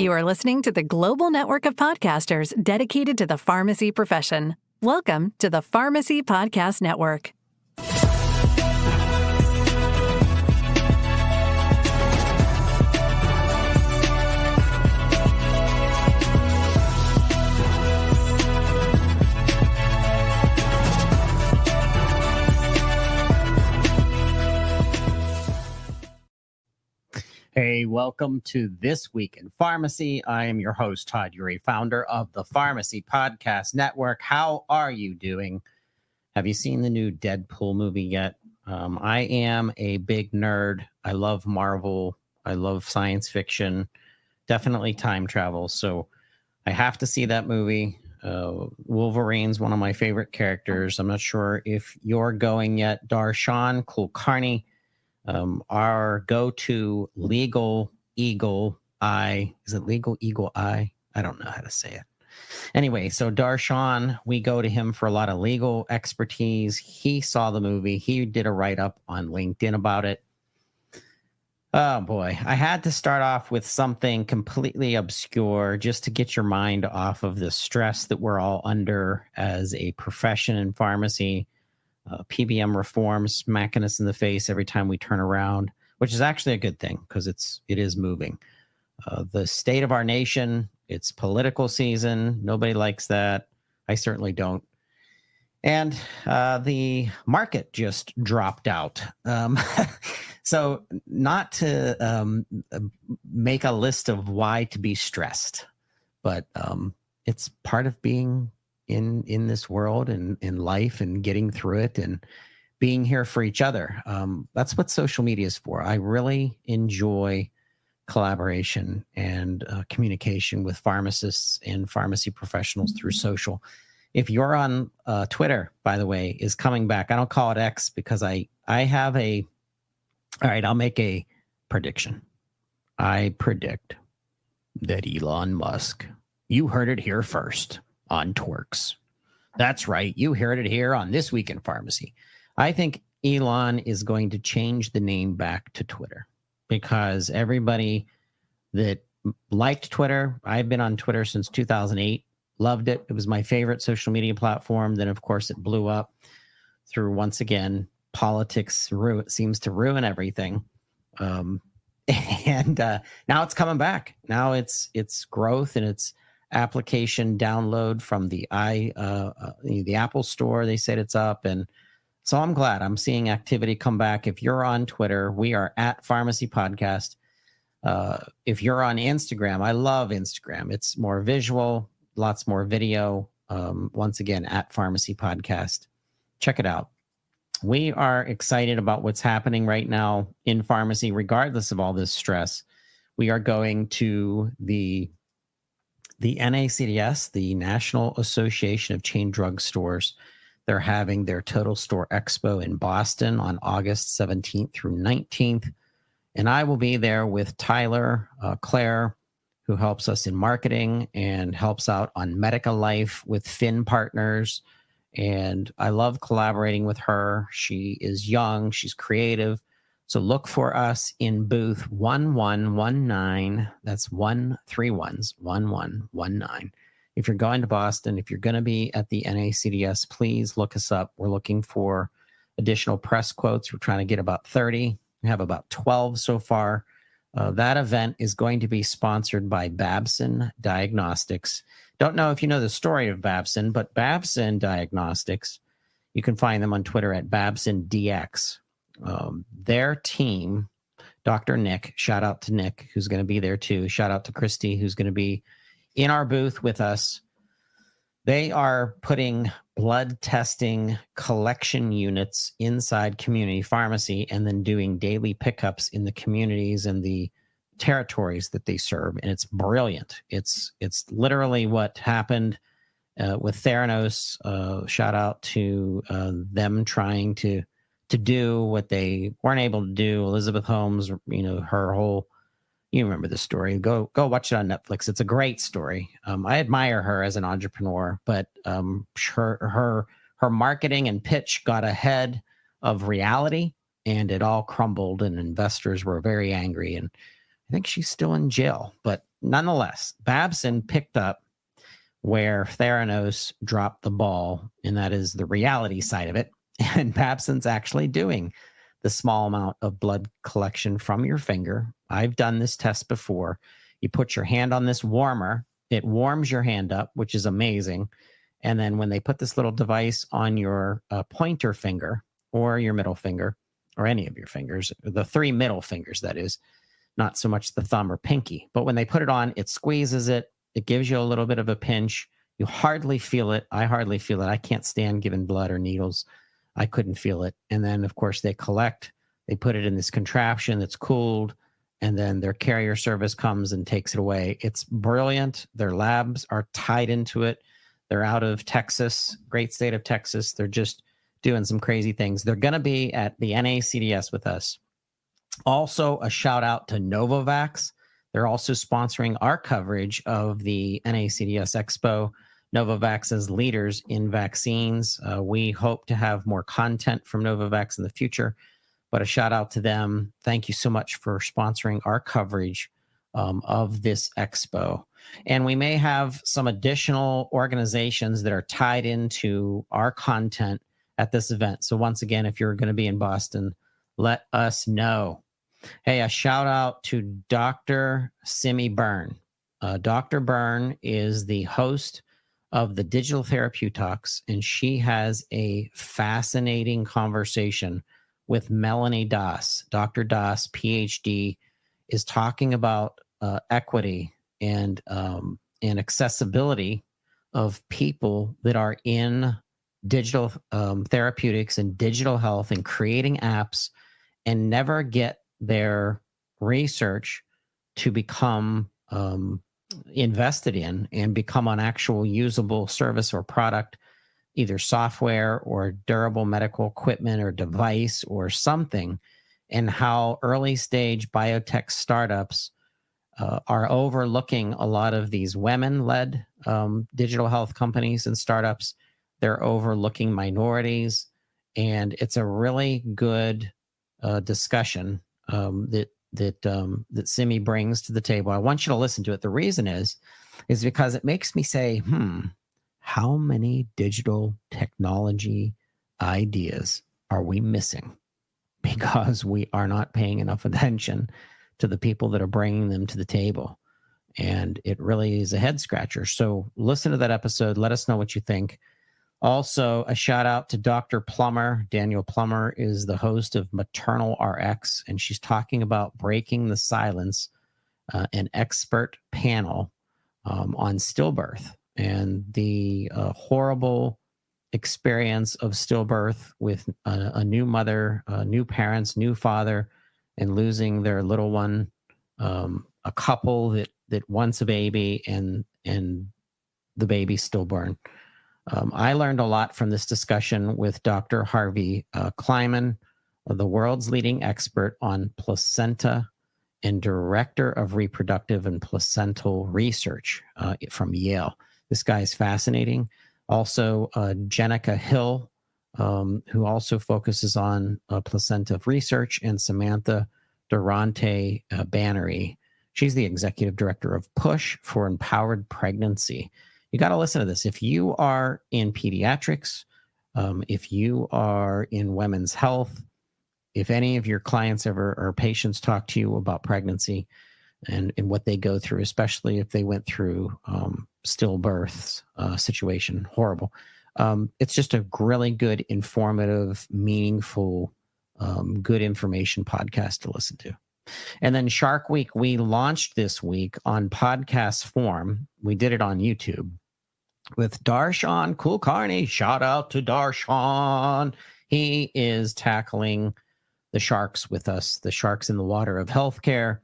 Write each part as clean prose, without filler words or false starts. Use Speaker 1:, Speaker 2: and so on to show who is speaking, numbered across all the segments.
Speaker 1: You are listening to the global network of podcasters dedicated to the pharmacy profession. Welcome to the Pharmacy Podcast Network.
Speaker 2: Hey, welcome to This Week in Pharmacy. I am your host, Todd Urey, founder of the Pharmacy Podcast Network. How are you doing? Have you seen the new Deadpool movie yet? I am a big nerd. I love Marvel. I love science fiction, definitely time travel. So I have to see that movie. Wolverine's one of my favorite characters. I'm not sure if you're going yet. Darshan Kulkarni. Our go-to legal eagle eye. Is it legal eagle eye? I don't know how to say it. Anyway, so Darshan, we go to him for a lot of legal expertise. He saw the movie. He did a write-up on LinkedIn about it. Oh, boy. I had to start off with something completely obscure just to get your mind off of the stress that we're all under as a profession in pharmacy. PBM reform smacking us in the face every time we turn around, which is actually a good thing because it is moving. The state of our nation, it's political season. Nobody likes that. I certainly don't. And the market just dropped out. So not to make a list of why to be stressed, but it's part of being in this world and in life and getting through it and being here for each other. That's what social media is for. I really enjoy collaboration and communication with pharmacists and pharmacy professionals through social. If you're on Twitter, by the way, is coming back. I don't call it X because I have all right, I'll make a prediction. I predict that Elon Musk, you heard it here first, on Twerks. That's right. You heard it here on This Week in Pharmacy. I think Elon is going to change the name back to Twitter because everybody that liked Twitter, I've been on Twitter since 2008, loved it. It was my favorite social media platform. Then, of course, it blew up through, once again, politics seems to ruin everything. And now it's coming back. Now it's growth and it's application download from the Apple Store. They said it's up, and so I'm glad I'm seeing activity come back. If you're on Twitter, we are at Pharmacy Podcast. If you're on Instagram, I love Instagram. It's more visual, lots more video. Once again, at Pharmacy Podcast. Check it out. We are excited about what's happening right now in pharmacy, regardless of all this stress. We are going to the NACDS, the National Association of Chain Drug Stores. They're having their Total Store Expo in Boston on August 17th through 19th. And I will be there with Tyler, Claire, who helps us in marketing and helps out on Medical Life with Finn Partners. And I love collaborating with her. She is young. She's creative. So look for us in booth 1119. That's 131s, 1119. If you're going to Boston, if you're going to be at the NACDS, please look us up. We're looking for additional press quotes. We're trying to get about 30. We have about 12 so far. That event is going to be sponsored by Babson Diagnostics. Don't know if you know the story of Babson, but Babson Diagnostics, you can find them on Twitter at BabsonDX. Their team, Dr. Nick, shout out to Nick, who's going to be there too. Shout out to Christy, who's going to be in our booth with us. They are putting blood testing collection units inside community pharmacy and then doing daily pickups in the communities and the territories that they serve. And it's brilliant. It's literally what happened with Theranos. Shout out to them trying to do what they weren't able to do. Elizabeth Holmes, her whole, you remember the story. Go watch it on Netflix. It's a great story. I admire her as an entrepreneur, but her marketing and pitch got ahead of reality, and it all crumbled, and investors were very angry. And I think she's still in jail, but nonetheless, Babson picked up where Theranos dropped the ball, and that is the reality side of it. And Babson's actually doing the small amount of blood collection from your finger. I've done this test before. You put your hand on this warmer, it warms your hand up, which is amazing. And then when they put this little device on your pointer finger or your middle finger, or any of your fingers, the 3 middle fingers, that is, not so much the thumb or pinky, but when they put it on, it squeezes it. It gives you a little bit of a pinch. You hardly feel it. I hardly feel it. I can't stand giving blood or needles. I couldn't feel it. And then, of course, they collect. They put it in this contraption that's cooled, and then their carrier service comes and takes it away. It's brilliant. Their labs are tied into it. They're out of Texas, great state of Texas. They're just doing some crazy things. They're going to be at the NACDS with us. Also, a shout out to Novavax. They're also sponsoring our coverage of the NACDS Expo. Novavax as leaders in vaccines. We hope to have more content from Novavax in the future, but a shout out to them. Thank you so much for sponsoring our coverage of this expo. And we may have some additional organizations that are tied into our content at this event. So once again, if you're going to be in Boston, let us know. Hey, a shout out to Dr. Simi Byrne. Dr. Byrne is the host of the Digital Therapeutics, and she has a fascinating conversation with Melanie Das. Dr. Das, PhD, is talking about equity and accessibility of people that are in digital therapeutics and digital health and creating apps and never get their research to become invested in and become an actual usable service or product, either software or durable medical equipment or device or something, and how early stage biotech startups are overlooking a lot of these women-led digital health companies and startups. They're overlooking minorities, and it's a really good discussion that Simi brings to the table. I want you to listen to it. The reason is because it makes me say, how many digital technology ideas are we missing because we are not paying enough attention to the people that are bringing them to the table? And it really is a head scratcher. So listen to that episode. Let us know what you think. Also, a shout out to Dr. Plummer. Daniel Plummer is the host of Maternal RX, and she's talking about breaking the silence, an expert panel on stillbirth and the horrible experience of stillbirth with a new mother, new parents, new father, and losing their little one, a couple that wants a baby and the baby stillborn. I learned a lot from this discussion with Dr. Harvey Kleiman, the world's leading expert on placenta and director of reproductive and placental research from Yale. This guy is fascinating. Also, Jenica Hill, who also focuses on placenta research, and Samantha Durante Bannery. She's the executive director of Push for Empowered Pregnancy. You got to listen to this. If you are in pediatrics, if you are in women's health, if any of your clients ever or patients talk to you about pregnancy and what they go through, especially if they went through stillbirths situation, horrible. It's just a really good, informative, meaningful, good information podcast to listen to. And then Shark Week, we launched this week on podcast form. We did it on YouTube with Darshan Kulkarni. Shout out to Darshan. He is tackling the sharks with us, the sharks in the water of healthcare,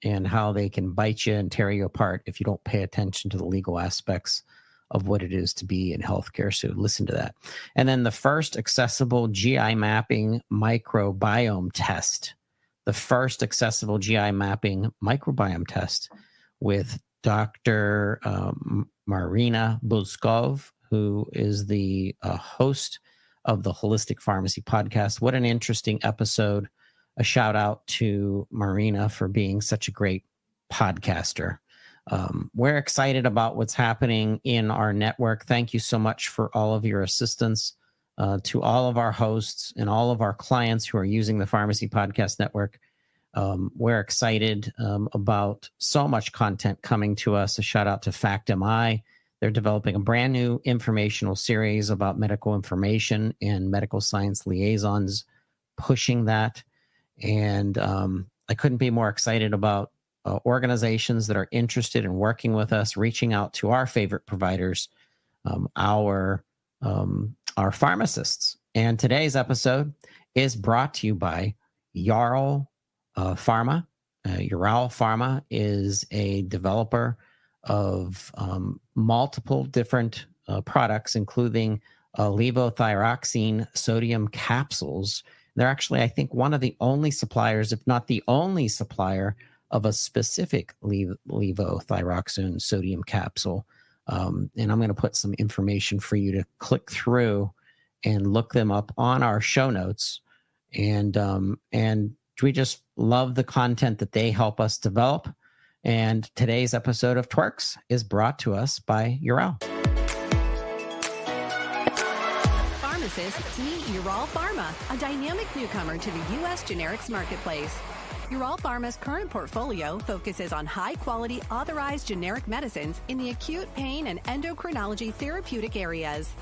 Speaker 2: and how they can bite you and tear you apart if you don't pay attention to the legal aspects of what it is to be in healthcare. So listen to that. And then the first accessible GI mapping microbiome test. The first accessible GI mapping microbiome test with Dr. Marina Buzkov, who is the host of the Holistic Pharmacy podcast. What an interesting episode. A shout out to Marina for being such a great podcaster. We're excited about what's happening in our network. Thank you so much for all of your assistance to all of our hosts and all of our clients who are using the Pharmacy Podcast Network. We're excited about so much content coming to us. A shout out to FactMI. They're developing a brand new informational series about medical information and medical science liaisons, pushing that. And I couldn't be more excited about organizations that are interested in working with us, reaching out to our favorite providers, our pharmacists. And today's episode is brought to you by Jarl Pharma. Jarl Pharma is a developer of multiple different products, including levothyroxine sodium capsules. They're actually, I think, one of the only suppliers, if not the only supplier, of a specific levothyroxine sodium capsule. And I'm going to put some information for you to click through and look them up on our show notes. And we just love the content that they help us develop. And today's episode of Twerks is brought to us by Jarl.
Speaker 1: Pharmacists meet Jarl Pharma, a dynamic newcomer to the U.S. generics marketplace. Jarl Pharma's current portfolio focuses on high-quality authorized generic medicines in the acute pain and endocrinology therapeutic areas.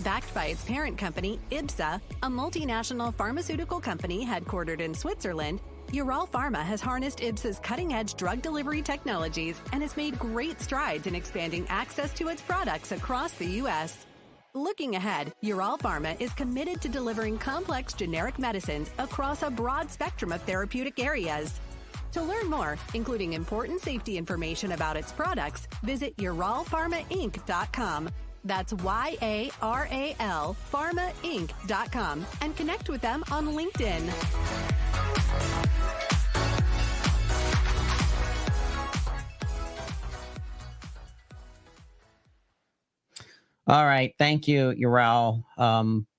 Speaker 1: Backed by its parent company, IBSA, a multinational pharmaceutical company headquartered in Switzerland, Jarl Pharma has harnessed IBSA's cutting-edge drug delivery technologies and has made great strides in expanding access to its products across the U.S. Looking ahead, Jarl Pharma is committed to delivering complex generic medicines across a broad spectrum of therapeutic areas. To learn more, including important safety information about its products, visit jarlpharmainc.com. That's YARAL pharmainc.com and connect with them on LinkedIn.
Speaker 2: All right. Thank you, Jarl.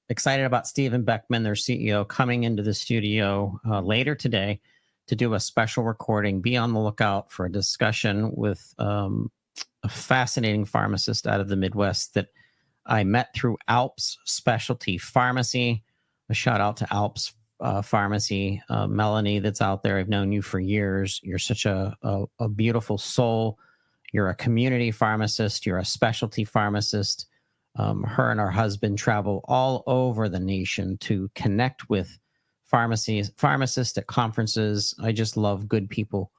Speaker 2: Excited about Stephen Beckman, their CEO, coming into the studio later today to do a special recording. Be on the lookout for a discussion with a fascinating pharmacist out of the Midwest that I met through Alps Specialty Pharmacy. A shout out to Alps Pharmacy. Melanie, that's out there. I've known you for years. You're such a beautiful soul. You're a community pharmacist. You're a specialty pharmacist. Her and her husband travel all over the nation to connect with pharmacists at conferences. I just love good people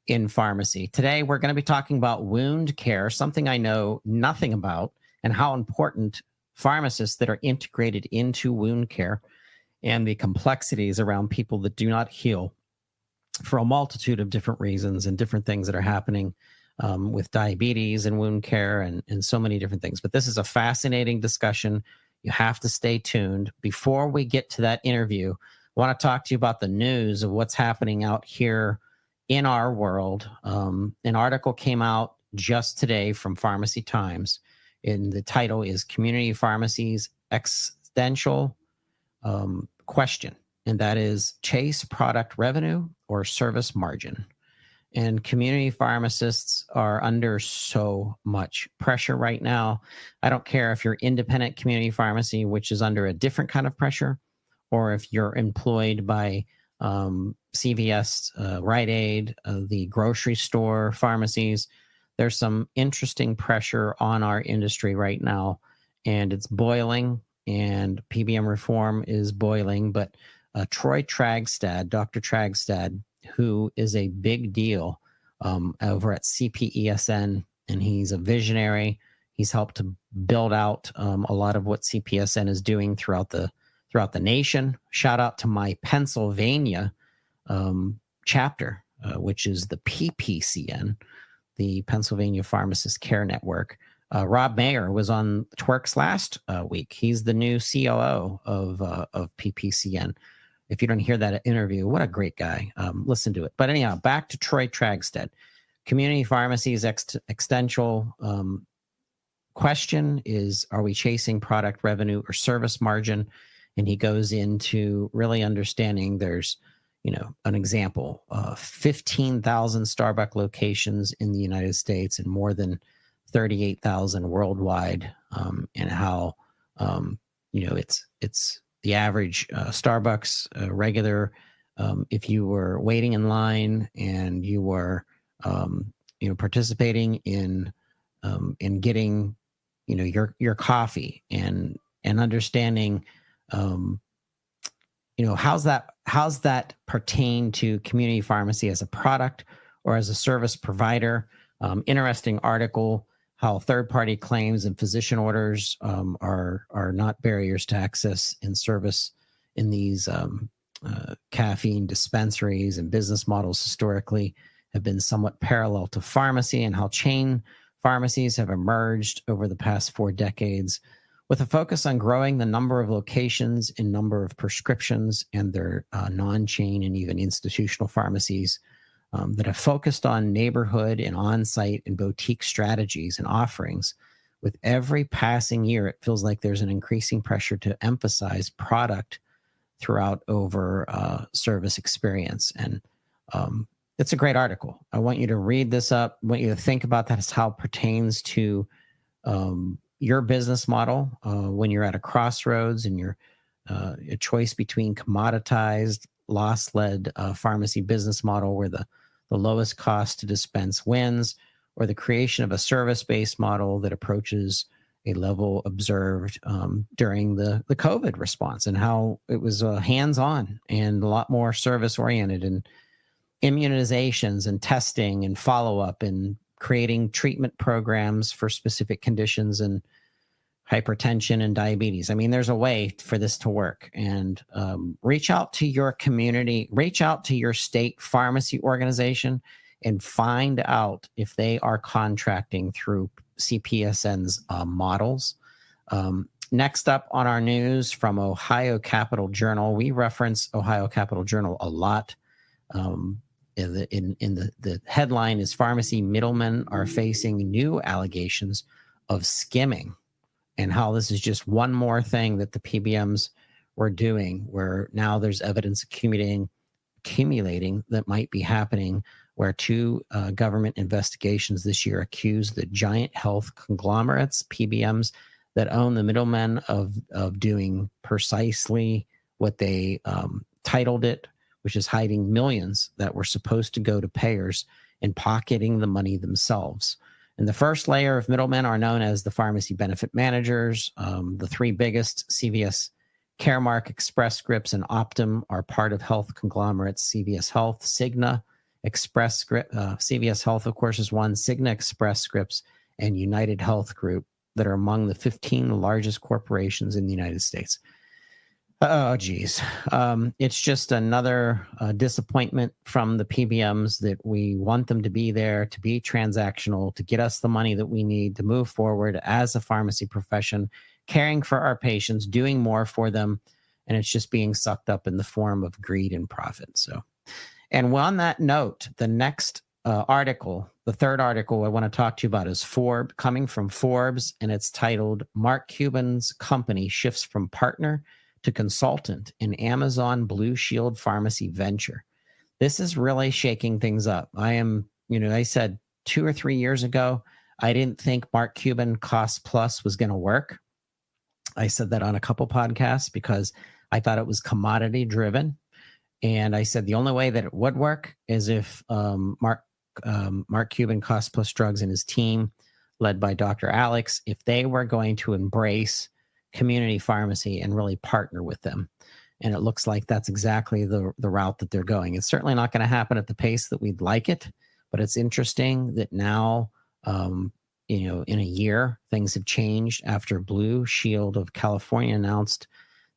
Speaker 2: in pharmacy. Today, we're going to be talking about wound care, something I know nothing about, and how important pharmacists that are integrated into wound care and the complexities around people that do not heal for a multitude of different reasons and different things that are happening with diabetes and wound care and so many different things. But this is a fascinating discussion. You have to stay tuned. Before we get to that interview, I want to talk to you about the news of what's happening out here in our world. An article came out just today from Pharmacy Times, and the title is Community Pharmacies Existential Question, and that is chase product revenue or service margin. And community pharmacists are under so much pressure right now. I don't care if you're independent community pharmacy, which is under a different kind of pressure, or if you're employed by CVS, Rite Aid, the grocery store pharmacies. There's some interesting pressure on our industry right now, and it's boiling, and PBM reform is boiling. But Troy Trygstad, Dr. Trygstad, who is a big deal over at CPESN, and he's a visionary. He's helped to build out a lot of what CPESN is doing throughout the nation. Shout out to my Pennsylvania chapter, which is the PPCN, the Pennsylvania Pharmacist Care Network. Rob Mayer was on Twerks last week. He's the new COO of PPCN. If you don't hear that interview, what a great guy. Listen to it. But anyhow, back to Troy Trygstad. Community pharmacies existential question is, are we chasing product revenue or service margin? And he goes into really understanding there's, an example, 15,000 Starbucks locations in the United States and more than 38,000 worldwide, and how, it's the average Starbucks regular. If you were waiting in line and you were, participating in getting, your coffee and understanding, how's that pertain to community pharmacy as a product or as a service provider? Interesting article, how third-party claims and physician orders are not barriers to access and service in these caffeine dispensaries, and business models historically have been somewhat parallel to pharmacy, and how chain pharmacies have emerged over the past 4 decades with a focus on growing the number of locations and number of prescriptions, and their non-chain and even institutional pharmacies that have focused on neighborhood and on-site and boutique strategies and offerings. With every passing year, it feels like there's an increasing pressure to emphasize product throughout over service experience. And it's a great article. I want you to read this up. I want you to think about that as how it pertains to your business model when you're at a crossroads and you're a choice between commoditized, loss-led pharmacy business model where the lowest cost to dispense wins, or the creation of a service-based model that approaches a level observed during the COVID response, and how it was hands-on and a lot more service-oriented, and immunizations and testing and follow-up and creating treatment programs for specific conditions and hypertension and diabetes. I mean, there's a way for this to work. And reach out to your community, reach out to your state pharmacy organization, and find out if they are contracting through CPSN's models. Next up on our news from Ohio Capital Journal, we reference Ohio Capital Journal a lot. The headline is pharmacy middlemen are facing new allegations of skimming, and how this is just one more thing that the PBMs were doing, where now there's evidence accumulating that might be happening, where 2 government investigations this year accuse the giant health conglomerates, PBMs, that own the middlemen of doing precisely what they titled it, which is hiding millions that were supposed to go to payers and pocketing the money themselves. And the first layer of middlemen are known as the pharmacy benefit managers. The 3 biggest, CVS, Caremark, Express Scripts, and Optum, are part of health conglomerates CVS Health, Cigna, Express Script. CVS Health, of course, is one. Cigna, Express Scripts, and United Health Group that are among the 15 largest corporations in the United States. Oh, geez. It's just another disappointment from the PBMs, that we want them to be there, to be transactional, to get us the money that we need to move forward as a pharmacy profession, caring for our patients, doing more for them, and it's just being sucked up in the form of greed and profit. So, and on that note, the next article, the third article I want to talk to you about, is coming from Forbes, and it's titled "Mark Cuban's Company Shifts from Partner to Consultant in Amazon Blue Shield Pharmacy Venture." This is really shaking things up. I said 2 or 3 years ago, I didn't think Mark Cuban Cost Plus was going to work. I said that on a couple podcasts because I thought it was commodity driven. And I said the only way that it would work is if Mark Cuban Cost Plus Drugs and his team, led by Dr. Alex, if they were going to embrace community pharmacy and really partner with them. And it looks like that's exactly the route that they're going. It's certainly not going to happen at the pace that we'd like it, but it's interesting that now, in a year, things have changed after Blue Shield of California announced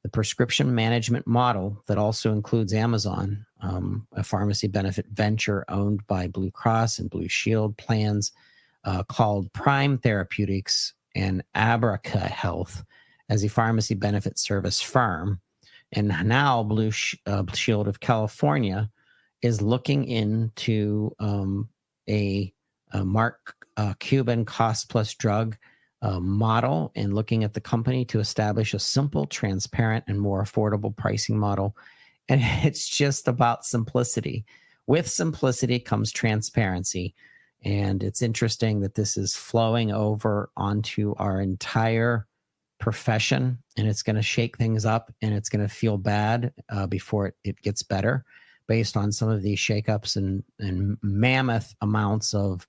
Speaker 2: the prescription management model that also includes Amazon, a pharmacy benefit venture owned by Blue Cross and Blue Shield plans, called Prime Therapeutics and Abraca Health, as a pharmacy benefit service firm. And now Blue Shield of California is looking into a Mark Cuban Cost Plus Drug model, and looking at the company to establish a simple, transparent, and more affordable pricing model. And it's just about simplicity. With simplicity comes transparency. And it's interesting that this is flowing over onto our entire profession, and it's going to shake things up, and it's going to feel bad before it gets better, based on some of these shakeups and mammoth amounts of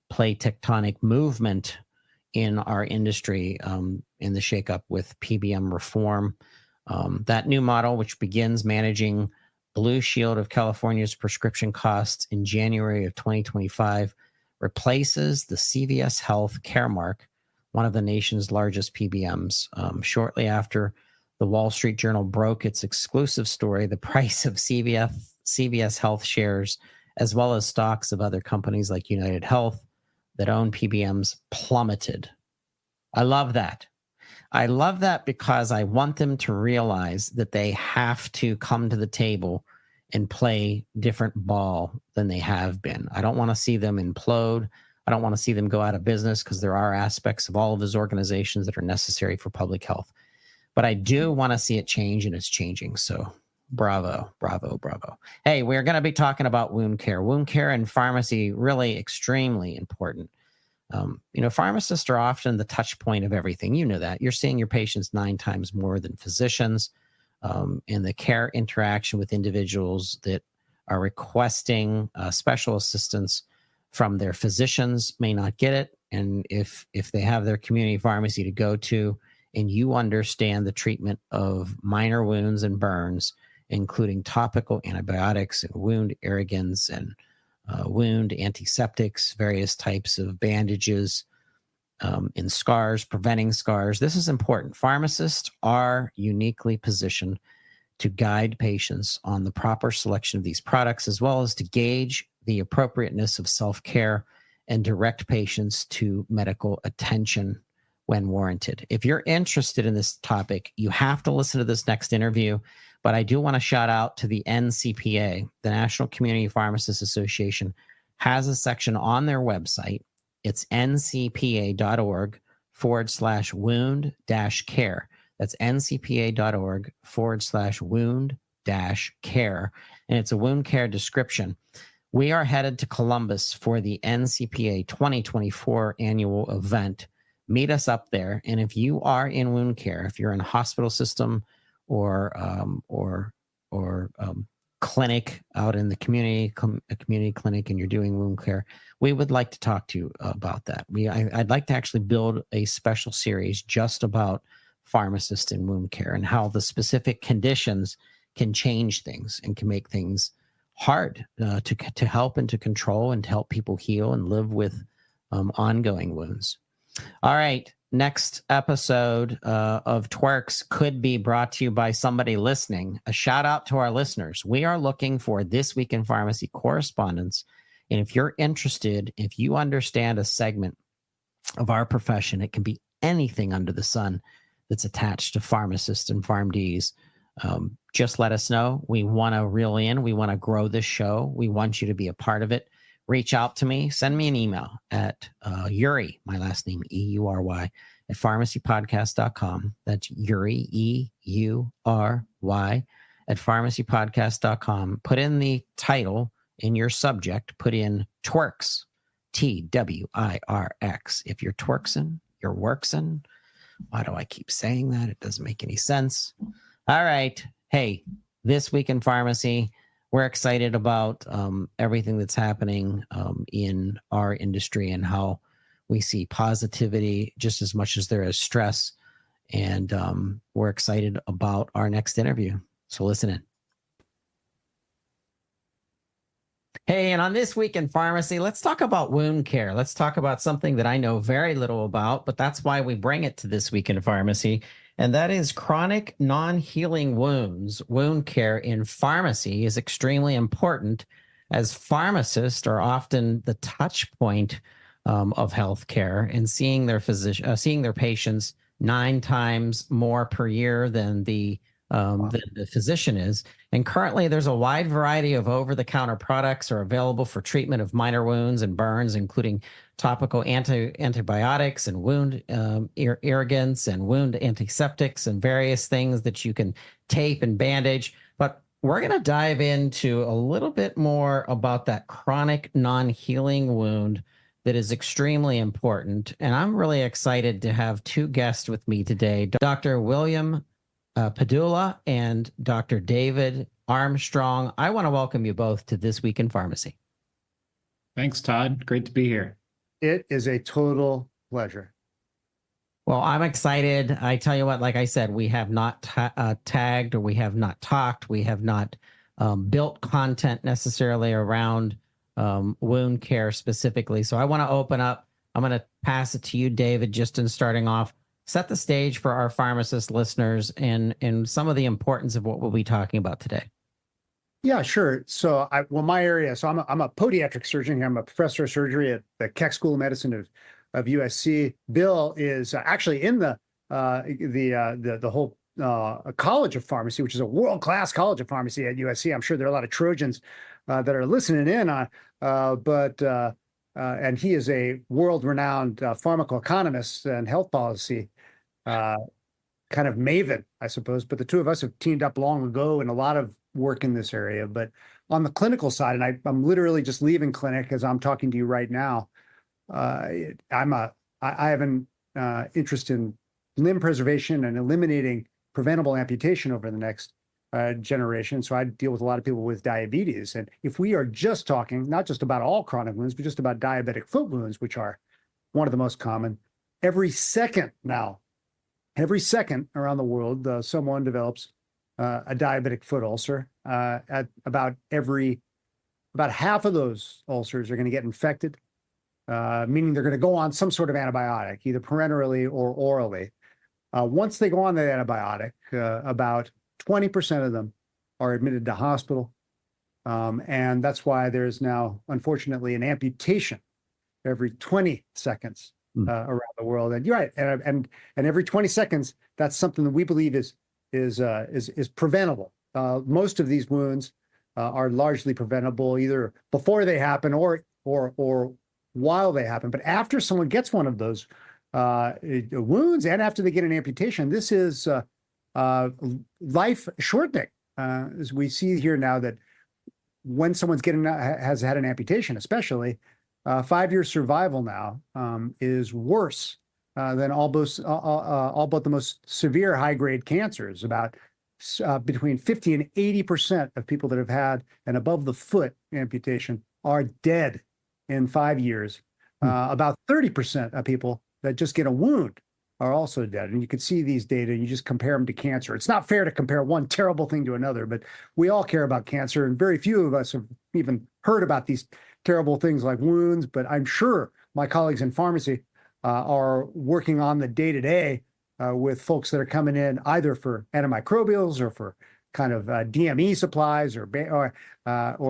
Speaker 2: plate tectonic movement in our industry, in the shakeup with PBM reform. That new model, which begins managing Blue Shield of California's prescription costs in January of 2025, replaces the CVS Health Caremark, one of the nation's largest PBMs. Shortly after the Wall Street Journal broke its exclusive story, the price of CVS Health shares, as well as stocks of other companies like United Health that own PBMs, plummeted. I love that. I love that because I want them to realize that they have to come to the table and play different ball than they have been. I don't want to see them implode. I don't want to see them go out of business, because there are aspects of all of those organizations that are necessary for public health. But I do want to see it change, and it's changing. So bravo, bravo, bravo. Hey, we're going to be talking about wound care. Wound care and pharmacy, really extremely important. Pharmacists are often the touch point of everything. You know that. You're seeing your patients 9 times more than physicians. And the care interaction with individuals that are requesting special assistance from their physicians may not get it. And if they have their community pharmacy to go to, and you understand the treatment of minor wounds and burns, including topical antibiotics and wound irrigants and wound antiseptics, various types of bandages, in scars, preventing scars. This is important. Pharmacists are uniquely positioned to guide patients on the proper selection of these products, as well as to gauge the appropriateness of self-care and direct patients to medical attention when warranted. If you're interested in this topic, you have to listen to this next interview. But I do want to shout out to the NCPA, the National Community Pharmacists Association, has a section on their website. It's ncpa.org/wound-care. That's ncpa.org/wound-care. And it's a wound care description. We are headed to Columbus for the NCPA 2024 annual event. Meet us up there. And if you are in wound care, if you're in a hospital system or clinic out in the community, a community clinic, and you're doing wound care, we would like to talk to you about that. I'd like to actually build a special series just about pharmacists in wound care and how the specific conditions can change things and can make things hard to help and to control and to help people heal and live with ongoing wounds. All right. Next episode of Twerks could be brought to you by somebody listening. A shout out to our listeners. We are looking for This Week in Pharmacy correspondents. And if you're interested, if you understand a segment of our profession, it can be anything under the sun that's attached to pharmacists and PharmDs. Just let us know. We want to reel in. We want to grow this show. We want you to be a part of it. Reach out to me. Send me an email at Uri, my last name, EURY, at pharmacypodcast.com. That's Uri, EURY, at pharmacypodcast.com. Put in the title in your subject. Put in Twerks, TWIRX. If you're twerksing, you're worksing. Why do I keep saying that? It doesn't make any sense. All right. Hey, This Week in Pharmacy. We're excited about everything that's happening in our industry and how we see positivity just as much as there is stress. And we're excited about our next interview. So listen in. Hey, and on This Week in Pharmacy, let's talk about wound care. Let's talk about something that I know very little about, but that's why we bring it to This Week in Pharmacy. And that is chronic non-healing wounds. Wound care in pharmacy is extremely important, as pharmacists are often the touch point of healthcare and seeing their patients 9 times more per year than the physician is. And currently, there's a wide variety of over-the-counter products are available for treatment of minor wounds and burns, including topical antibiotics and wound irrigants and wound antiseptics and various things that you can tape and bandage. But We're going to dive into a little bit more about that chronic non-healing wound that is extremely important. And I'm really excited to have two guests with me today, Dr. William Padula and Dr. David Armstrong. I want to welcome you both to This Week in Pharmacy.
Speaker 3: Thanks, Todd. Great to be here.
Speaker 4: It is a total pleasure.
Speaker 2: Well, I'm excited. I tell you what, like I said, we have not tagged, or we have not talked. We have not built content necessarily around wound care specifically. So I want to open up. I'm going to pass it to you, David, just in starting off. Set the stage for our pharmacist listeners and some of the importance of what we'll be talking about today.
Speaker 4: Yeah, sure. So, my area. So, I'm a podiatric surgeon. I'm a professor of surgery at the Keck School of Medicine of USC. Bill is actually in the whole College of Pharmacy, which is a world-class College of Pharmacy at USC. I'm sure there are a lot of Trojans that are listening in on, and he is a world-renowned pharmacoeconomist and health policy kind of maven, I suppose. But the two of us have teamed up long ago in a lot of work in this area. But on the clinical side, and I'm literally just leaving clinic as I'm talking to you right now. I have an interest in limb preservation and eliminating preventable amputation over the next generation. So I deal with a lot of people with diabetes. And if we are just talking, not just about all chronic wounds, but just about diabetic foot wounds, which are one of the most common, every second around the world, someone develops a diabetic foot ulcer. At about half of those ulcers are going to get infected, meaning they're going to go on some sort of antibiotic, either parenterally or orally. Once they go on that antibiotic, about 20% of them are admitted to hospital. And that's why there's now, unfortunately, an amputation every 20 seconds around the world. And you're right. And every 20 seconds, that's something that we believe is preventable. Most of these wounds are largely preventable either before they happen or while they happen. But after someone gets one of those wounds and after they get an amputation, this is life shortening. As we see here now that when someone's has had an amputation, especially 5-year survival now is worse than all but the most severe high-grade cancers. About between 50 and 80% of people that have had an above the foot amputation are dead in 5 years. About 30% of people that just get a wound are also dead. And you can see these data, you just compare them to cancer. It's not fair to compare one terrible thing to another, but we all care about cancer, and very few of us have even heard about these terrible things like wounds. But I'm sure my colleagues in pharmacy are working on the day-to-day with folks that are coming in either for antimicrobials or for kind of DME supplies or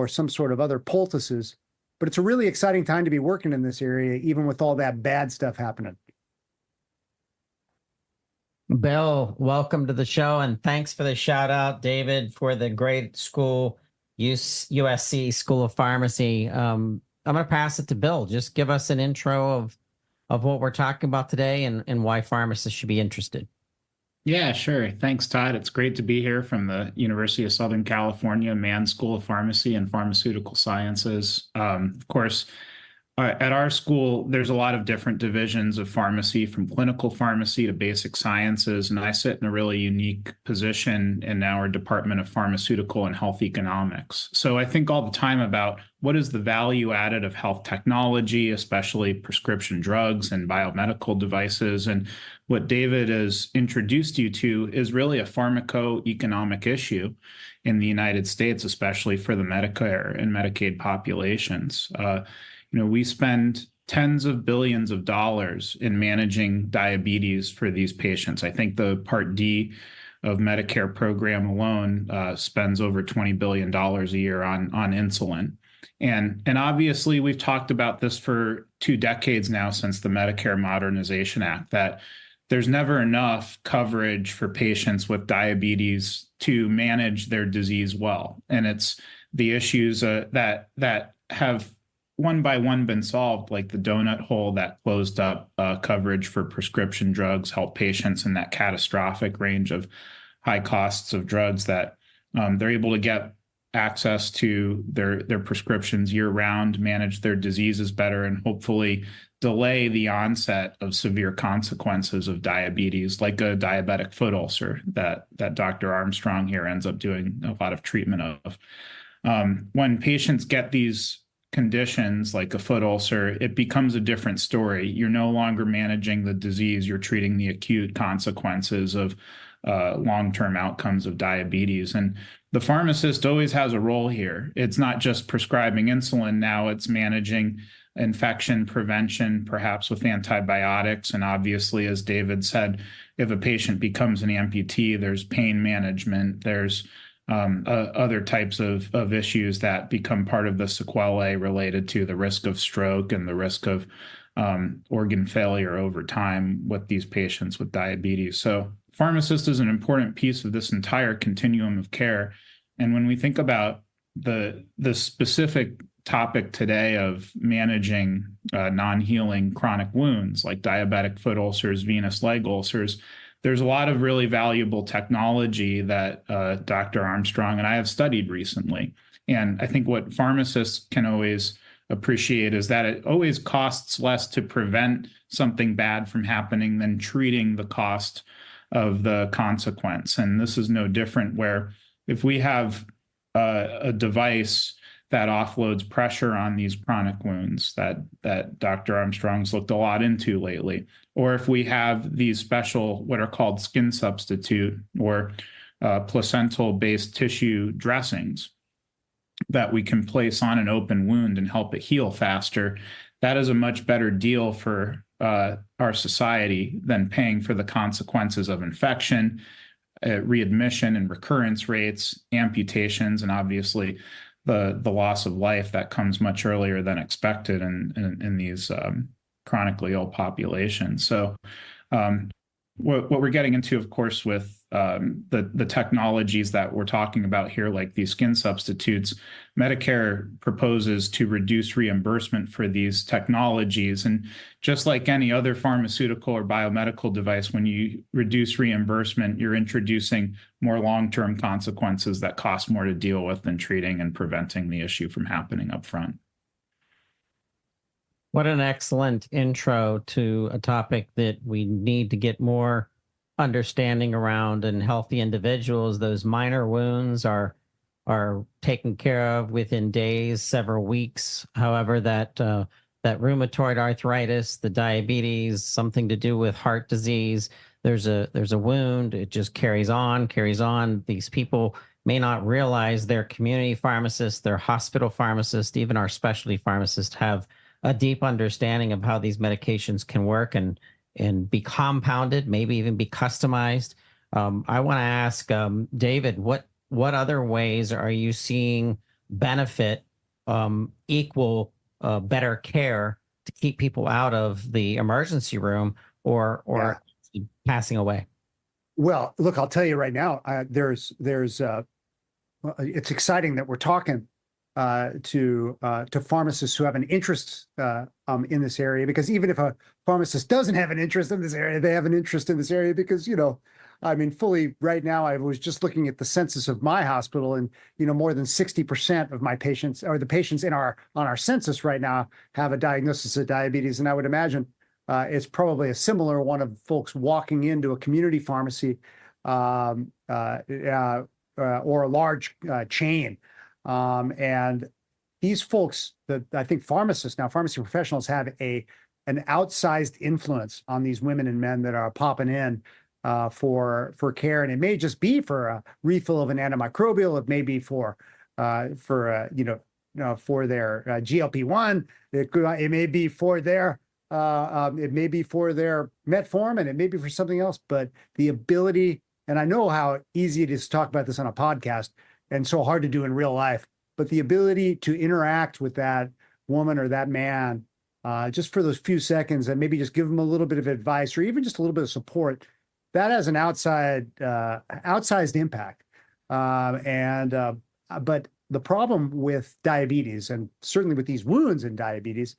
Speaker 4: some sort of other poultices. But it's a really exciting time to be working in this area, even with all that bad stuff happening.
Speaker 2: Bill, welcome to the show, and thanks for the shout out, David, for the great school, USC School of Pharmacy. I'm going to pass it to Bill. Just give us an intro of what we're talking about today and why pharmacists should be interested.
Speaker 3: Yeah, sure. Thanks, Todd. It's great to be here from the University of Southern California, Mann School of Pharmacy and Pharmaceutical Sciences. Of course, at our school, there's a lot of different divisions of pharmacy, from clinical pharmacy to basic sciences, and I sit in a really unique position in our Department of Pharmaceutical and Health Economics. So I think all the time about what is the value added of health technology, especially prescription drugs and biomedical devices. And what David has introduced you to is really a pharmacoeconomic issue in the United States, especially for the Medicare and Medicaid populations. We spend tens of billions of dollars in managing diabetes for these patients. I think the Part D of Medicare program alone spends over $20 billion a year on insulin. And obviously, we've talked about this for 2 decades now since the Medicare Modernization Act, that there's never enough coverage for patients with diabetes to manage their disease well. And it's the issues that have one by one been solved, like the donut hole that closed up coverage for prescription drugs, help patients in that catastrophic range of high costs of drugs that They're able to get access to their prescriptions year round, manage their diseases better, and hopefully delay the onset of severe consequences of diabetes, like a diabetic foot ulcer that Dr. Armstrong here ends up doing a lot of treatment of. When patients get these conditions like a foot ulcer, it becomes a different story. You're no longer managing the disease, you're treating the acute consequences of long-term outcomes of diabetes. And the pharmacist always has a role here. It's not just prescribing insulin now, it's managing infection prevention, perhaps with antibiotics. And obviously, as David said, if a patient becomes an amputee, there's pain management, there's other types of issues that become part of the sequelae related to the risk of stroke and the risk of organ failure over time with these patients with diabetes. So pharmacist is an important piece of this entire continuum of care. And when we think about the specific topic today of managing non-healing chronic wounds like diabetic foot ulcers, venous leg ulcers, there's a lot of really valuable technology that Dr. Armstrong and I have studied recently. And I think what pharmacists can always appreciate is that it always costs less to prevent something bad from happening than treating the cost of the consequence. And this is no different, where if we have a device that offloads pressure on these chronic wounds that Dr. Armstrong's looked a lot into lately, or if we have these special, what are called skin substitute or placental-based tissue dressings that we can place on an open wound and help it heal faster, that is a much better deal for our society than paying for the consequences of infection, readmission and recurrence rates, amputations, and obviously the loss of life that comes much earlier than expected in these chronically ill populations. So what we're getting into, of course, with the technologies that we're talking about here, like these skin substitutes, Medicare proposes to reduce reimbursement for these technologies. And just like any other pharmaceutical or biomedical device, when you reduce reimbursement, you're introducing more long-term consequences that cost more to deal with than treating and preventing the issue from happening up front.
Speaker 2: What an excellent intro to a topic that we need to get more understanding around. In healthy individuals, those minor wounds are taken care of within days, several weeks. However, that rheumatoid arthritis, the diabetes, something to do with heart disease, there's a wound, it just carries on. These people may not realize their community pharmacists, their hospital pharmacists, even our specialty pharmacists have a deep understanding of how these medications can work and be compounded, maybe even be customized. I want to ask David, what other ways are you seeing benefit equal better care to keep people out of the emergency room or passing away?
Speaker 4: Well, look, I'll tell you right now, it's exciting that we're talking to pharmacists who have an interest in this area, because even if a pharmacist doesn't have an interest in this area, they have an interest in this area because, I mean, fully right now, I was just looking at the census of my hospital, and, more than 60% of my patients, or the patients on our census right now, have a diagnosis of diabetes. And I would imagine it's probably a similar one of folks walking into a community pharmacy or a large chain. And these folks, I think pharmacists now, pharmacy professionals, have an outsized influence on these women and men that are popping in for care. And it may just be for a refill of an antimicrobial. It may be for their GLP-1. It may be for their metformin. It may be for something else. But the ability, and I know how easy it is to talk about this on a podcast, and so hard to do in real life, but the ability to interact with that woman or that man just for those few seconds and maybe just give them a little bit of advice or even just a little bit of support, that has an outsized impact. But the problem with diabetes, and certainly with these wounds in diabetes,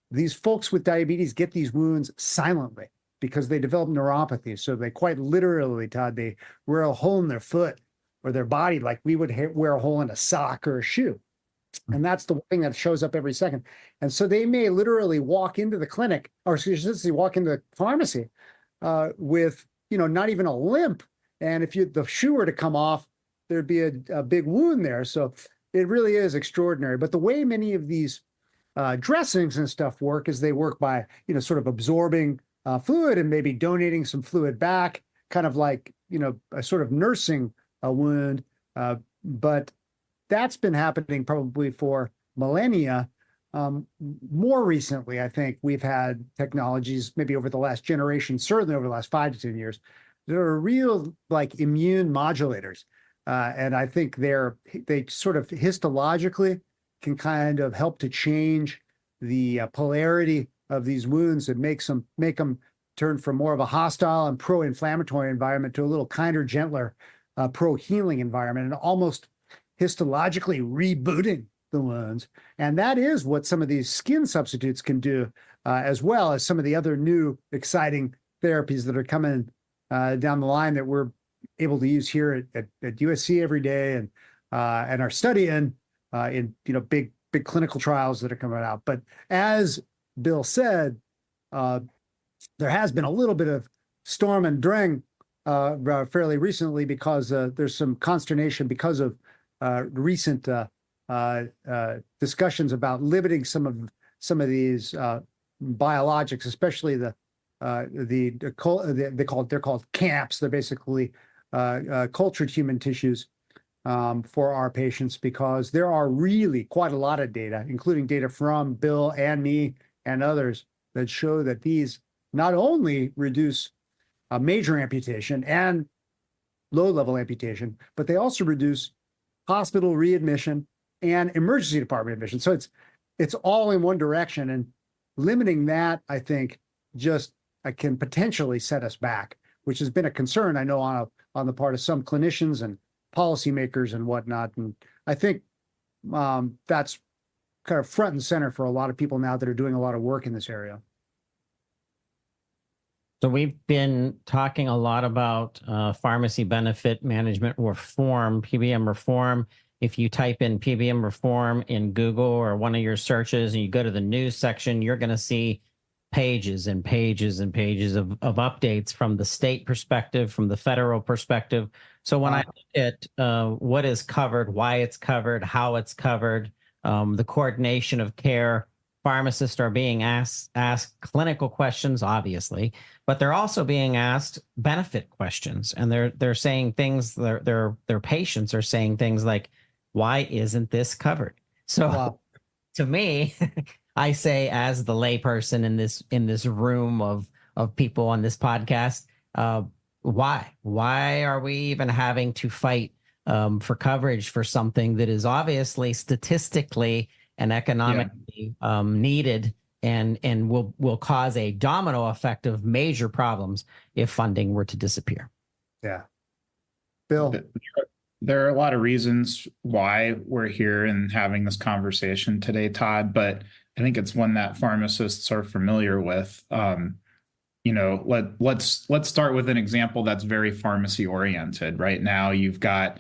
Speaker 4: these folks with diabetes get these wounds silently because they develop neuropathy. So they quite literally, Todd, they wear a hole in their foot. or their body like we would wear a hole in a sock or a shoe. And that's the thing that shows up every second. And so they may literally walk into the clinic, or excuse me, walk into the pharmacy with, not even a limp. And if the shoe were to come off, there'd be a big wound there. So it really is extraordinary. But the way many of these dressings and stuff work is they work by, sort of absorbing fluid and maybe donating some fluid back, kind of like, a sort of nursing a wound. But that's been happening probably for millennia. More recently, I think we've had technologies, maybe over the last generation, certainly over the last 5 to 10 years, that are real like immune modulators. And I think they sort of histologically can kind of help to change the polarity of these wounds and make them turn from more of a hostile and pro-inflammatory environment to a little kinder, gentler, pro-healing environment, and almost histologically rebooting the wounds. And that is what some of these skin substitutes can do, as well as some of the other new exciting therapies that are coming down the line that we're able to use here at USC every day and are studying in big clinical trials that are coming out. But as Bill said, there has been a little bit of storm and drang fairly recently because there's some consternation because of recent discussions about limiting some of these biologics, especially they're called CAMPs. They're basically cultured human tissues for our patients, because there are really quite a lot of data, including data from Bill and me and others, that show that these not only reduce major amputation and low-level amputation, but they also reduce hospital readmission and emergency department admission. So it's all in one direction, and limiting that, I think, just can potentially set us back, which has been a concern, I know, on the part of some clinicians and policymakers and whatnot. And I think that's kind of front and center for a lot of people now that are doing a lot of work in this area.
Speaker 2: So we've been talking a lot about pharmacy benefit management reform, PBM reform. If you type in PBM reform in Google or one of your searches and you go to the news section, you're going to see pages and pages and pages of updates from the state perspective, from the federal perspective. So when I look at what is covered, why it's covered, how it's covered, the coordination of care, pharmacists are being asked clinical questions, obviously, but they're also being asked benefit questions, and they're saying things. Their patients are saying things like, "Why isn't this covered?" So, to me, I say, as the layperson in this room of people on this podcast, why are we even having to fight for coverage for something that is obviously statistically and economically needed, and will cause a domino effect of major problems if funding were to disappear?
Speaker 4: Yeah. Bill?
Speaker 3: There are a lot of reasons why we're here and having this conversation today, Todd, but I think it's one that pharmacists are familiar with. Let's start with an example that's very pharmacy oriented. Right now, you've got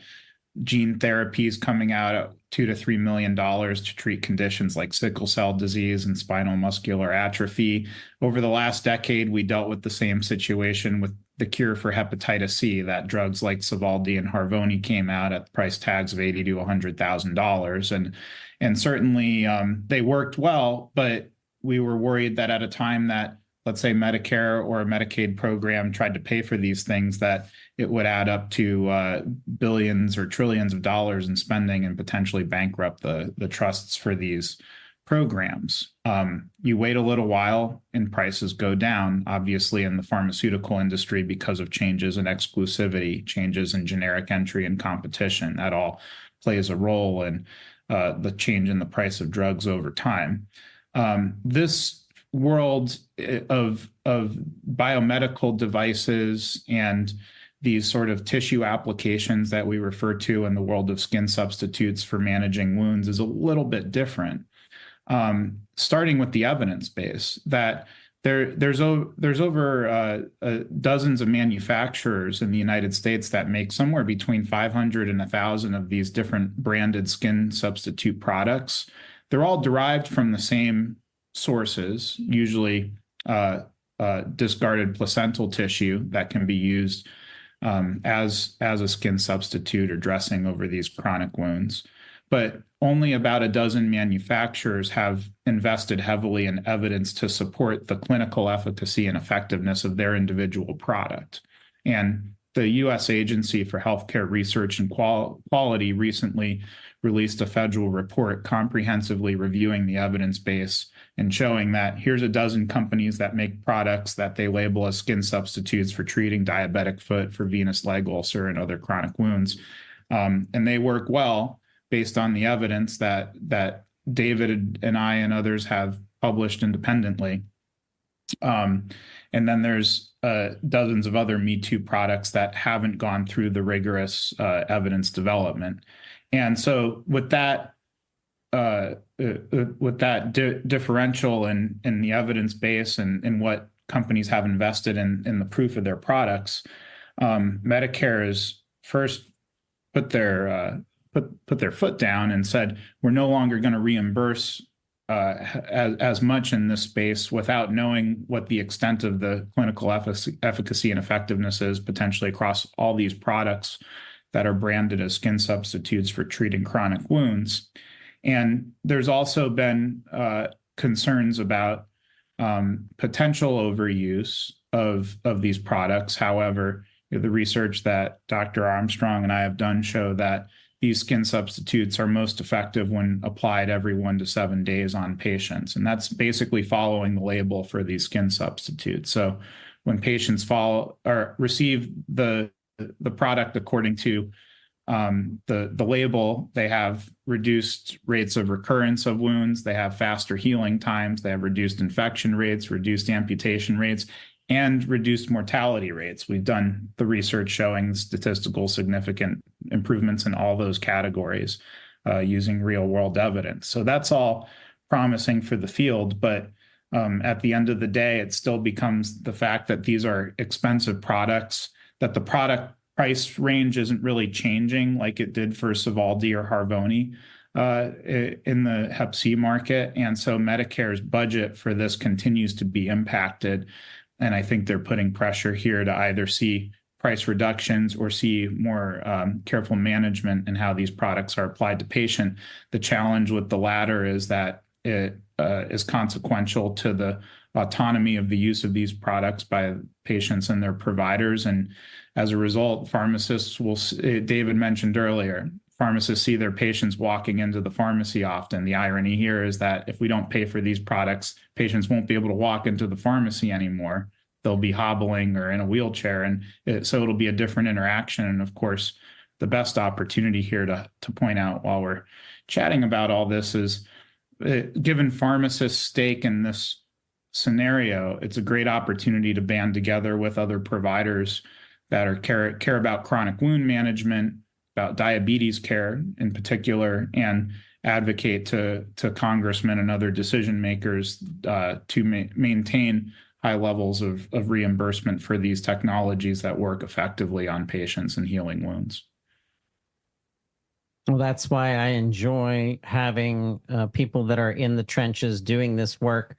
Speaker 3: gene therapies coming out at $2 to $3 million to treat conditions like sickle cell disease and spinal muscular atrophy. Over the last decade, we dealt with the same situation with the cure for hepatitis C, that drugs like Sovaldi and Harvoni came out at price tags of $80,000 to $100,000. And certainly they worked well, but we were worried that at a time that, let's say, Medicare or a Medicaid program tried to pay for these things, that it would add up to billions or trillions of dollars in spending and potentially bankrupt the trusts for these programs. You wait a little while and prices go down, obviously, in the pharmaceutical industry because of changes in exclusivity, changes in generic entry and competition. That all plays a role in the change in the price of drugs over time. This world of biomedical devices and these sort of tissue applications that we refer to in the world of skin substitutes for managing wounds is a little bit different. Starting with the evidence base, that There's over dozens of manufacturers in the United States that make somewhere between 500 and 1,000 of these different branded skin substitute products. They're all derived from the same sources, usually discarded placental tissue that can be used as a skin substitute or dressing over these chronic wounds. But only about a dozen manufacturers have invested heavily in evidence to support the clinical efficacy and effectiveness of their individual product. And the U.S. Agency for Healthcare Research and Quality recently released a federal report comprehensively reviewing the evidence base and showing that here's a dozen companies that make products that they label as skin substitutes for treating diabetic foot, for venous leg ulcer, and other chronic wounds. And they work well based on the evidence that David and I and others have published independently. And then there's dozens of other Me Too products that haven't gone through the rigorous evidence development. And so with that differential in the evidence base and what companies have invested in the proof of their products, Medicare has first put their foot down and said, we're no longer going to reimburse as much in this space without knowing what the extent of the clinical efficacy and effectiveness is potentially across all these products that are branded as skin substitutes for treating chronic wounds. And there's also been concerns about potential overuse of these products. However, the research that Dr. Armstrong and I have done show that these skin substitutes are most effective when applied every 1 to 7 days on patients. And that's basically following the label for these skin substitutes. So when patients receive the product according to the label, they have reduced rates of recurrence of wounds, they have faster healing times, they have reduced infection rates, reduced amputation rates, and reduced mortality rates. We've done the research showing statistical significant improvements in all those categories using real world evidence. So that's all promising for the field, but at the end of the day, it still becomes the fact that these are expensive products, that the product price range isn't really changing like it did for Sovaldi or Harvoni in the Hep C market. And so Medicare's budget for this continues to be impacted. And I think they're putting pressure here to either see price reductions or see more careful management in how these products are applied to patient. The challenge with the latter is that it is consequential to the autonomy of the use of these products by patients and their providers. And as a result, pharmacists will, David mentioned earlier, pharmacists see their patients walking into the pharmacy often. The irony here is that if we don't pay for these products, patients won't be able to walk into the pharmacy anymore. They'll be hobbling or in a wheelchair. And so it'll be a different interaction. And of course, the best opportunity here to point out while we're chatting about all this is given pharmacists' stake in this scenario, it's a great opportunity to band together with other providers that are care about chronic wound management, about diabetes care in particular, and advocate to congressmen and other decision makers to maintain high levels of reimbursement for these technologies that work effectively on patients and healing wounds.
Speaker 2: Well, that's why I enjoy having people that are in the trenches doing this work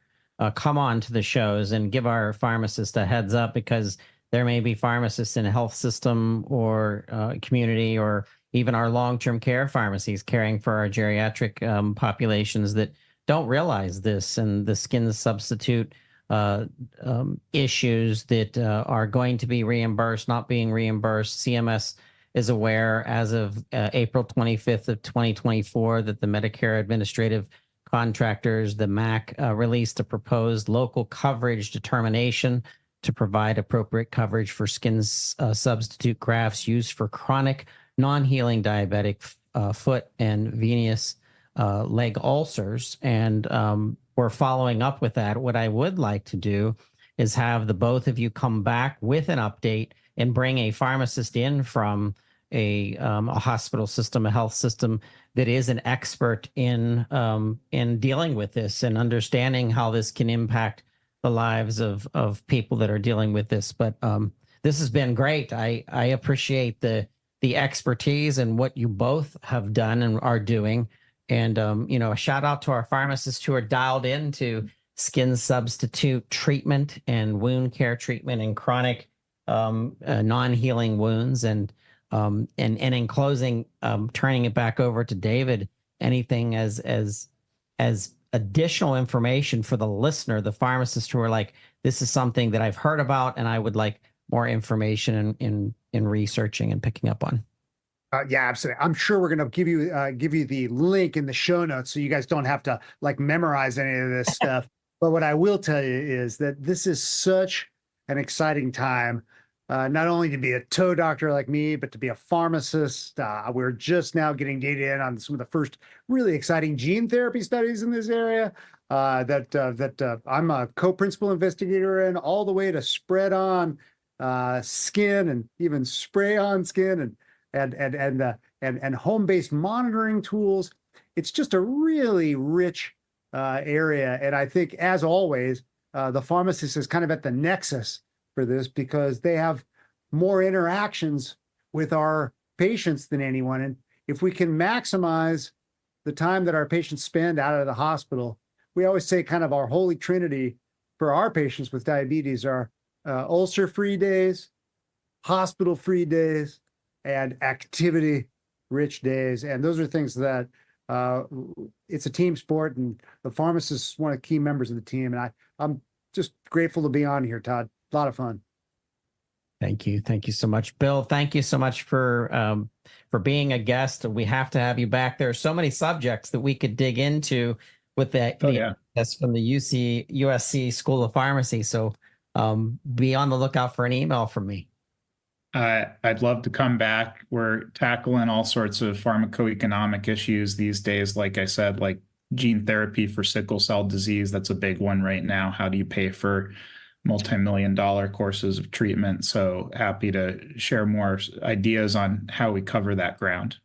Speaker 2: come on to the shows and give our pharmacists a heads up, because there may be pharmacists in a health system or community or even our long-term care pharmacies caring for our geriatric populations that don't realize this and the skin substitute issues that are going to be reimbursed, not being reimbursed. CMS is aware as of April 25th of 2024 that the Medicare Administrative Contractors, the MAC, released a proposed local coverage determination to provide appropriate coverage for skin substitute grafts used for chronic non-healing diabetic foot and venous leg ulcers. And we're following up with that. What I would like to do is have the both of you come back with an update and bring a pharmacist in from a hospital system, a health system that is an expert in dealing with this and understanding how this can impact the lives of people that are dealing with this. But this has been great. I appreciate the expertise and what you both have done and are doing. And a shout out to our pharmacists who are dialed into skin substitute treatment and wound care treatment and chronic non-healing wounds. And in closing, turning it back over to David, anything as additional information for the listener, the pharmacist who are like, this is something that I've heard about and I would like more information in researching and picking up on.
Speaker 4: Yeah, absolutely. I'm sure we're going to give you the link in the show notes so you guys don't have to like memorize any of this stuff. But what I will tell you is that this is such an exciting time, not only to be a toe doctor like me, but to be a pharmacist. We're just now getting data in on some of the first really exciting gene therapy studies in this area that I'm a co-principal investigator in, all the way to spread on skin and even spray on skin and home-based monitoring tools. It's just a really rich area. And I think, as always, the pharmacist is kind of at the nexus for this because they have more interactions with our patients than anyone. And if we can maximize the time that our patients spend out of the hospital, we always say kind of our holy trinity for our patients with diabetes are ulcer-free days, hospital-free days, and activity-rich days. And those are things that it's a team sport, and the pharmacist is one of the key members of the team. And I'm just grateful to be on here, Todd. A lot of fun.
Speaker 2: Thank you. Thank you so much, Bill. Thank you so much for being a guest. We have to have you back. There are so many subjects that we could dig into with that's from the USC School of Pharmacy. So be on the lookout for an email from me.
Speaker 3: I'd love to come back. We're tackling all sorts of pharmacoeconomic issues these days. Like I said, like gene therapy for sickle cell disease. That's a big one right now. How do you pay for multi-million-dollar courses of treatment? So happy to share more ideas on how we cover that ground.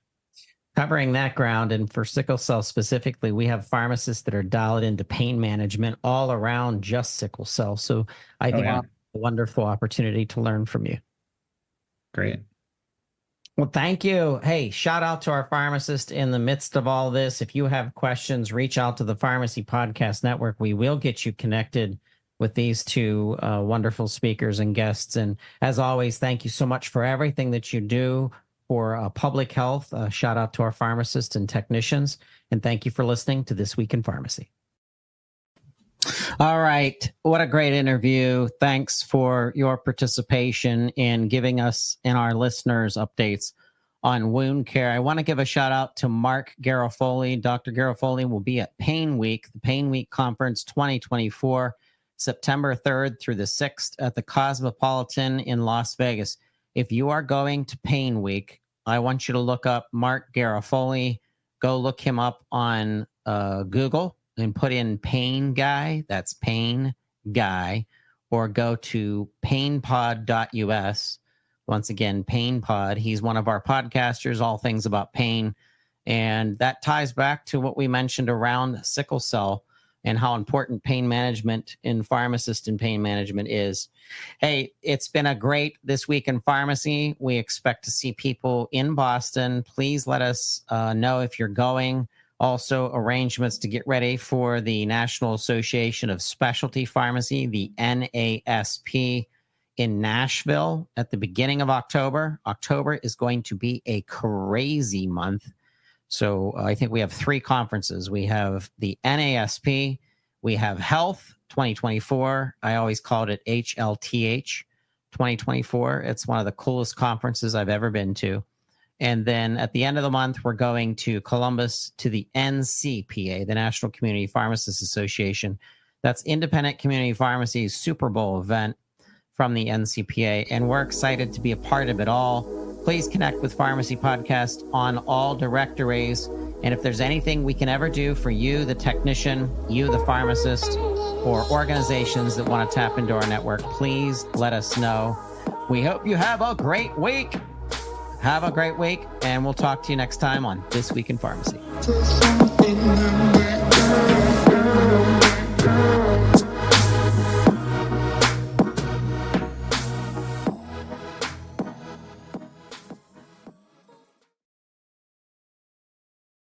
Speaker 2: Covering that ground, and for sickle cell specifically, we have pharmacists that are dialed into pain management all around just sickle cell. So I think it's a wonderful opportunity to learn from you.
Speaker 3: Great.
Speaker 2: Well, thank you. Hey, shout out to our pharmacist in the midst of all this. If you have questions, reach out to the Pharmacy Podcast Network. We will get you connected with these two wonderful speakers and guests. And as always, thank you so much for everything that you do for public health. Shout out to our pharmacists and technicians. And thank you for listening to This Week in Pharmacy. All right. What a great interview. Thanks for your participation in giving us and our listeners updates on wound care. I want to give a shout out to Mark Garofoli. Dr. Garofoli will be at Pain Week, the Pain Week Conference 2024, September 3rd through the 6th at the Cosmopolitan in Las Vegas. If you are going to Pain Week, I want you to look up Mark Garofoli. Go look him up on Google and put in Pain Guy. That's Pain Guy. Or go to painpod.us. Once again, PainPod. He's one of our podcasters, all things about pain. And that ties back to what we mentioned around sickle cell and how important pain management in pharmacist and pain management is. Hey, it's been a great This Week in Pharmacy. We expect to see people in Boston. Please let us know if you're going. Also, arrangements to get ready for the National Association of Specialty Pharmacy, the NASP, in Nashville at the beginning of October. October is going to be a crazy month. So I think we have 3 conferences. We have the NASP, we have Health 2024. I always called it HLTH 2024. It's one of the coolest conferences I've ever been to. And then at the end of the month, we're going to Columbus to the NCPA, the National Community Pharmacists Association. That's Independent Community Pharmacy's Super Bowl event from the NCPA. And we're excited to be a part of it all. Please connect with Pharmacy Podcast on all directories. And if there's anything we can ever do for you, the technician, you, the pharmacist, or organizations that want to tap into our network, please let us know. We hope you have a great week. Have a great week, and we'll talk to you next time on This Week in Pharmacy.